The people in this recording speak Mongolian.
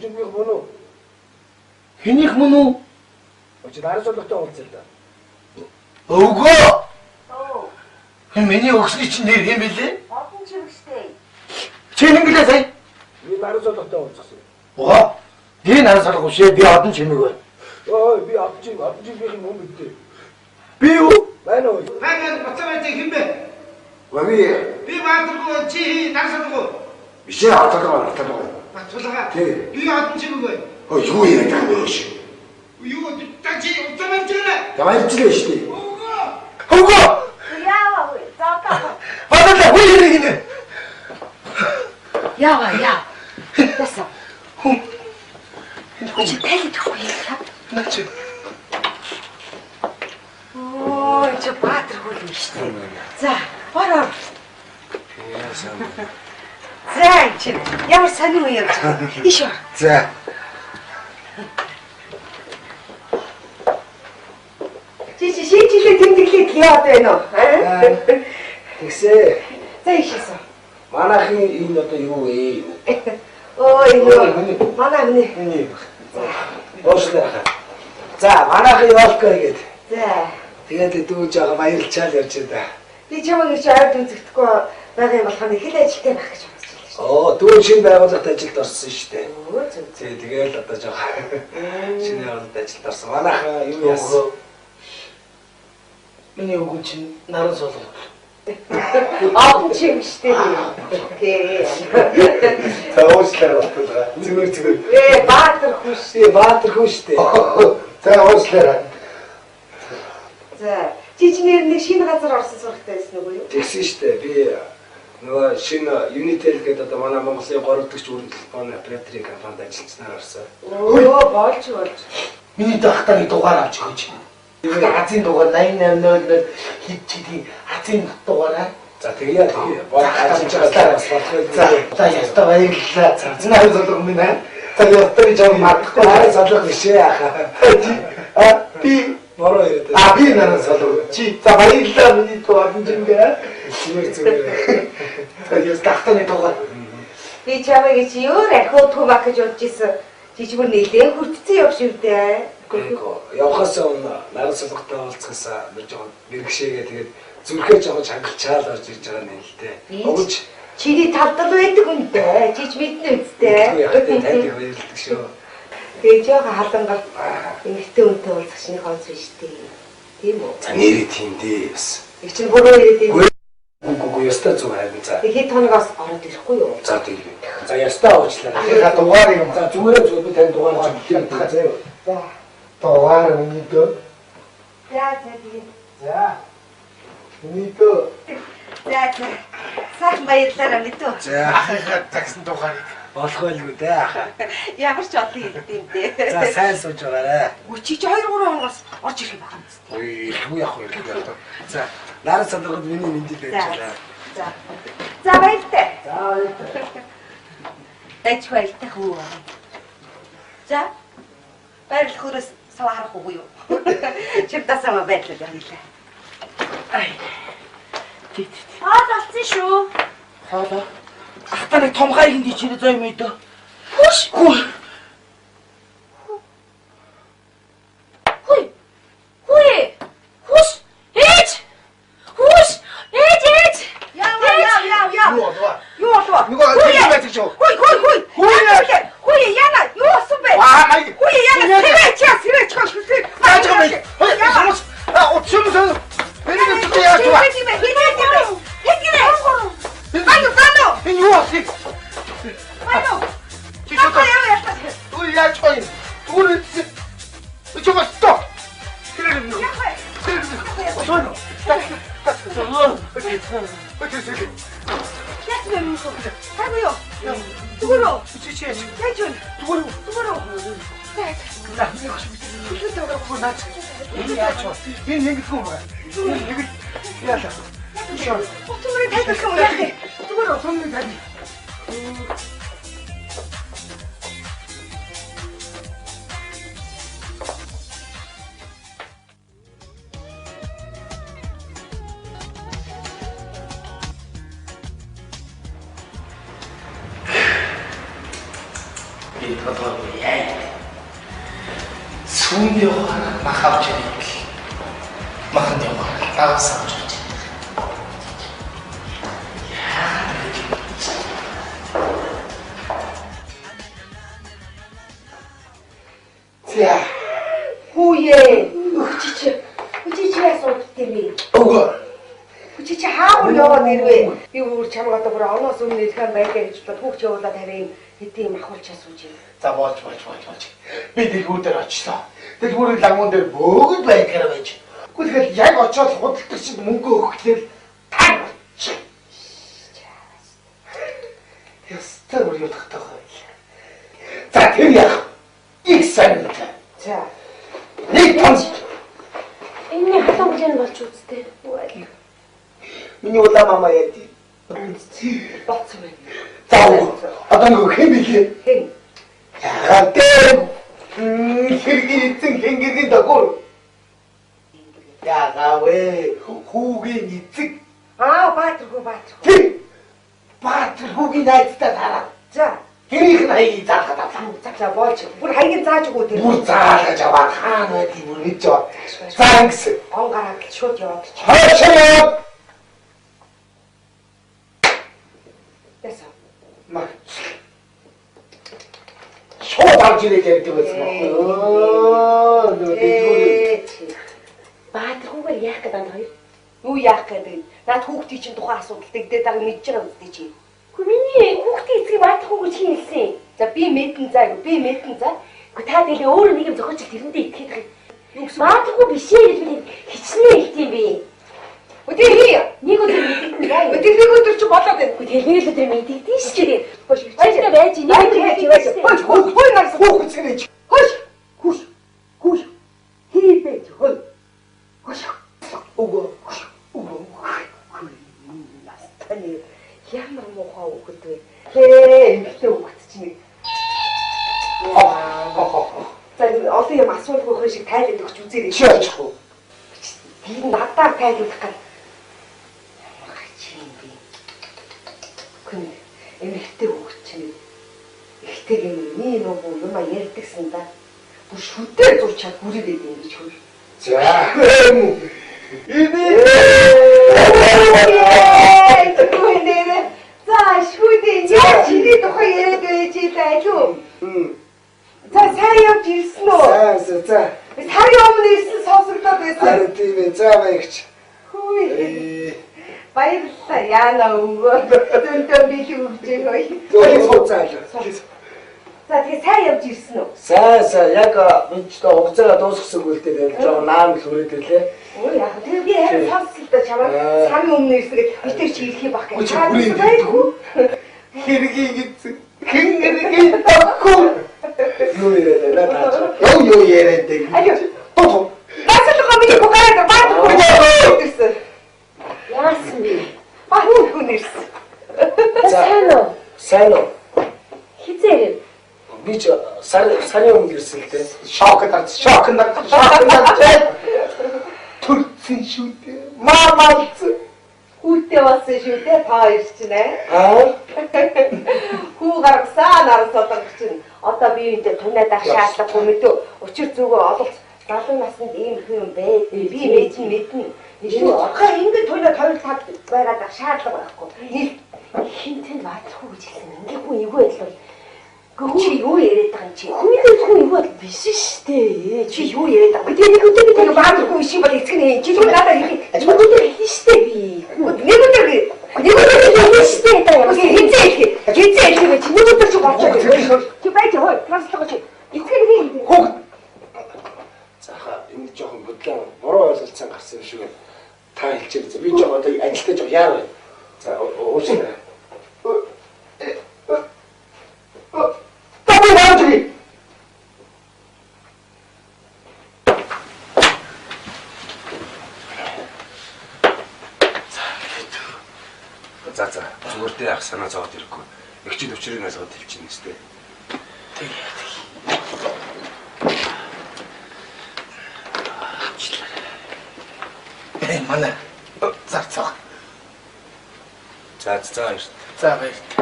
Жигмих мөн үү? Хэнийх мөн үү? Очи нарийн солигтой уулзъя л да. Өвгөө. Хэн миний өгсний чинь нэр хэм бэлээ? Олон чимэгтэй. Чи ингэлээ сая. Би нарийн солигтой уулзсан. Оо. Би нарийн солих ушээ би одон чимэг бай. Ой би одон чимэг юм мэдээ. Би юу? Байна уу? Хайгаад бацаатай хэм бэ? Би Вави баатаргүй чи нарсалгүй. бишээ хаталгаа хаталгаа. Бацуулгаа. Тий. Би одон чимэг бай. Ой юу яриад байгаа юм шиг. Юу та чи уцаа мчээ. Тавайлжлаа шүү дээ. Өвгөө. Яа, заатаа. Бадалаа хүй хэрэг инэ. Яа. Тэсэ. Хүм. Чи тайлж өгөхгүй яа. Наач. Ой, чи баатаргүй юм шүү дээ. За, ороо. За, чи ямар сонир юм явж байгаа. Ишо. За. Чи шийдэлээ тэмдэглээд яваад байна уу? Тэгсээ За ишээсэ. манайхын энэ одоо юу вэ? Ой, манай минь. Уушлаа. За манайхын волко гэдэг. За. Тэгээд дүүж байгаа баярлчаал явж байна. Би чамайг чи ойд үзэхдэггүй байгаа юм болохоо их л ажилтай байх гэж бодож байна шүү. Оо дүүж шинэ байгууллагад ажилд орсон шүү дээ. Өө зөв. Тэгээд одоо жоо шинэ байгууллагад ажилд орсон. Манайхаа юу яасан? Миний өгөн чинь наран солих. Олон чим штэ. Окей. Уушлаа болтолгаа. Зүгээр. Баатар хүш. Баатар хүн шүү дээ. За уушлаа. За, чичнэр нэг шинэ газар орсон сурагтай байсан уу юу? Тэгсэн шүү дээ. Би нөгөө шинэ Unitel гэдэг одоо манай Монголын 3 дахь өргөн телефон операторын компанид ажилласнаар орсон. Өө, болж. Миний дахтааны дугаар авч өгөөч. Азийн дугаар 8800 хит чигийн азийн дугаараа. За тэгээ бол ажиллаж байгаа бас болох байх. За ястаа баярлалаа. Цаанаа зөвлөг минь аа. За ястаа гэж юм мартахгүй. Нарийн солих бишээ яхаа. Би Бороо яриад. би наран солих. Чи за баярлалаа миний дугаар жингээ. Зүгээр. За ястаа дахтааны дугаар. Би чамайг чи өөр архиуд хүмак гэж бодож исэн. Чи ч бүр нэлээд хүртцэн явж шивдэ. Явхаас өмнө нарийн солихтой уулзахаас нэг жоохон мэрэгшээгээ тэгээд зүрхээ жоохон чангалчаал орж ирж байгаа юм л дээ. Өгч Чиний талдал байдаг үнтэй. Чи ч мэднэ үстэй. танд баярлалаа шүү. Тэгээ жоохон халангал эмэгтэй үнтэй уулзах шинэ хонц биш дээ. Тийм үү? За нэрээ тийм дээ бас. Их чинь буруу ирээд юм. Үгүй ястаа зүг харин за. Хэд хоногоос ороод ирэхгүй юу? За тийм. За ястаа уучлаа. Ахига дугаар юм. За зүгээр би тань дугаар авчих заяа. За. Дугаар миний дөө. Тэгээ. За. Миний дөө. За. Сайхан баярлалаа мэдүү. За Ахига таксан дугаарыг. болох байлгүй дээ ахаа. Ямар ч олон хэлдэм дээ. За сайн сууж байгаарай. Үчи чи 2-3 хоногоос орж ирэх байх юм зү. Ой ихгүй явах байлгүй. За нарийн солиход миний мэндийг байжлаа. За. За баяртай. За баярлалаа. Дач баяртай хөө. За. Баярлах хөрөөс сава харахгүй юу? Чимтасаа баярлалаа явуулаа. Ай. Болсон шүү. Хоолоо. Ахтаны томгай hindi чиний зой мэд. Хүш. Хүй. Хүш. Ээж. Яа. Юу болов? Юу болов? Нөгөө тийм байдаг шүү. Хүй. Хүй яна. Юу болсон бэ? Аа май. Хүй яна. Сэрэж хөлтэй. Яаж юм бэ? Хөөс. Утсуу. Энийг зүгт яаж вэ? Энэ юу асыг? Чи что? Ой, яаж вэ? Түр. Чи бас то. бодоогүй яа. Сүүн яваа мах авч ирэх. Махан яваа даавс авч ирэх. За. Хүүе. Үчичи асууд тийм. Ого. Үчичи хаагур яваад нэрвэ. Би өөр чамаг одоо бүр оноос өмнө илхэн байлаа гэж бод хүүхч явуулаад харин хэдийн махуулч асууж юм. За болж. Би дэлгүүр дээр очлоо. Дэлгүүрийн лагуун дээр бөөгд байгаар байж. Гэхдээ яг очоод худалдаг шиг мөнгө өгөхлээр таг. Ястаа бүр юу тахтаа. За тэр яах? Их сайн. За. Нэг тонс. Энэ хатан гэн болж үзтээ. Миний улаан мама яади. Боцсон байна. За. Одоо хэн бихээ? Хэн? Яагаад тэр хэрэгцэн дагуур. Яагаад вэ? Хүүгийн эцэг. Баатаргүй. Баатар хүүгийн найзтай тараа. За. Тэрийг хаяг заахад авлаа. За болж. Бүр хаяг зааж өгөө тэр. Бүр заалгаж аваа хаана байдгийг бүр мэдж аваа. За ингэсэн. Он гараад шууд яваад чи. Хашаа. Ясаа. Маа. Шууд авч ирэх гэдэг байсан байна. Баатаргүйгээр яах гэдэг анд хоёр. Юу яах гэдэг. Наад хүүхдийн чинь тухайн асуудал дэгдээд байгаа мэдж байгаа үстэй чи. Миний хүүхдийн эцгийг баатаргүйгээр чи хэлсэн. За би мэдэн заа. Гэхдээ та дэлээ өөрөө нэг юм зохиолч тэрэндээ итгэхэд байгаа. Юу гэсэн баатаргүй биш ээ гэж би хичнээн хэлт юм бэ. Өдөр Нэг өдөр мэдэгдэн заа. нэг өдөр чи болоод байна. Тэгэл нэг л өдөр мэдэгдэн шүү дээ. Хөөш. Хайртай байж нэг Хөөш нарс Хүүхцгэнэж. Хөөш. Хийбэж. Хөөш. Уго. Настаны ямар муухай өгд вэ? Эмхтэй өгд чинь. За олон юм асуулгүй шиг тайлбар өгч үзээрэй. Чи очих уу? Би надаар тайлбарлах гал. Ямар чи юм бэ? Хүн эмхтэй өгд чинь. Ихтэй миний нөгөө юм ярьдагсан да. Бүр шүдээр зурч чад бүрээд юм гэж хөл. За. За шүдээ яа чиний тухай яриад байж илаа юу? За сайн явж ирсэн үү? За. Сарын өмнө ирсэн сонсогдоод байсан. Харин тийм ээ. За маягч. Хүй. Баярлалаа яана өнгөө. Дүнтэн били өгч өгөө. Зөө цаалаа. За тэгээ сайн явж ирсэн үү? Сайн яг мэдчтэй хугацаагаа дуусгасан үлдээ тавьж байгаа наам л хүрээд ирлээ. Өө яа тэгээ би харин сонсолтой чамаа сарын өмнө ирсэн гэж би тэр чи ирэх юм баг гэж. Хэргийн эцэг. Хэн хэргийн таггүй. Юу яриад байна? Юу яриад дээ. Алё. Насаа комеди когараа баатар ирсэн. яасан бэ? Баатар ирсэн. Сайн уу? Хизээ. Би ч сарын өмнө ирсэн л дээ. Шок дарц. Төрсөн шүү дээ. Мамац. Хүүтэй болсон шүү дээ та хоёр чинь Аа? Хүү гаргасан наран содорч чинь одоо би энэ тунайдах шаардлагагүй мэдөө учир зүгөө ололц 70 наснд ийм юм бэ би мэднэ шүү одоо ингэ тунайд хоёр тав байгаад ах шаардлага байхгүй Хинтэнд баатаргүй гэж хэлсэн. Ингээ хүн эвгүй байлгүй. чи юу яриад байгаа юм чи Хүнтэй хүн эвгүй бол биш шүү дээ. чи юу яриад байгаа би нэг өдөр би тэгээ баатаргүй шиг бол эцэг нэ чи зүгээр надад ирэх Нэг өдөр хэлнэ шүү дээ би. нэг өдөр хэлнэ шүү дээ та ямар хизээ чи нэг өдөр чи болчихоо чи байж хой транслага чи эцэг нэ Хүүхд. Заха энэ жоохон бодлоо буруу ойлголцсон гарсан юм шиг та хэлчихээ. Би жоо одоо ажилтаа жоо яар вэ? За уушаа. Табай наадри. За зүгээр дээ ах санаа зовоод ирэхгүй. Эгчид өвчрийг асгаад хэлчихнэ гэстэй. Манай зарцаа. За За баяр.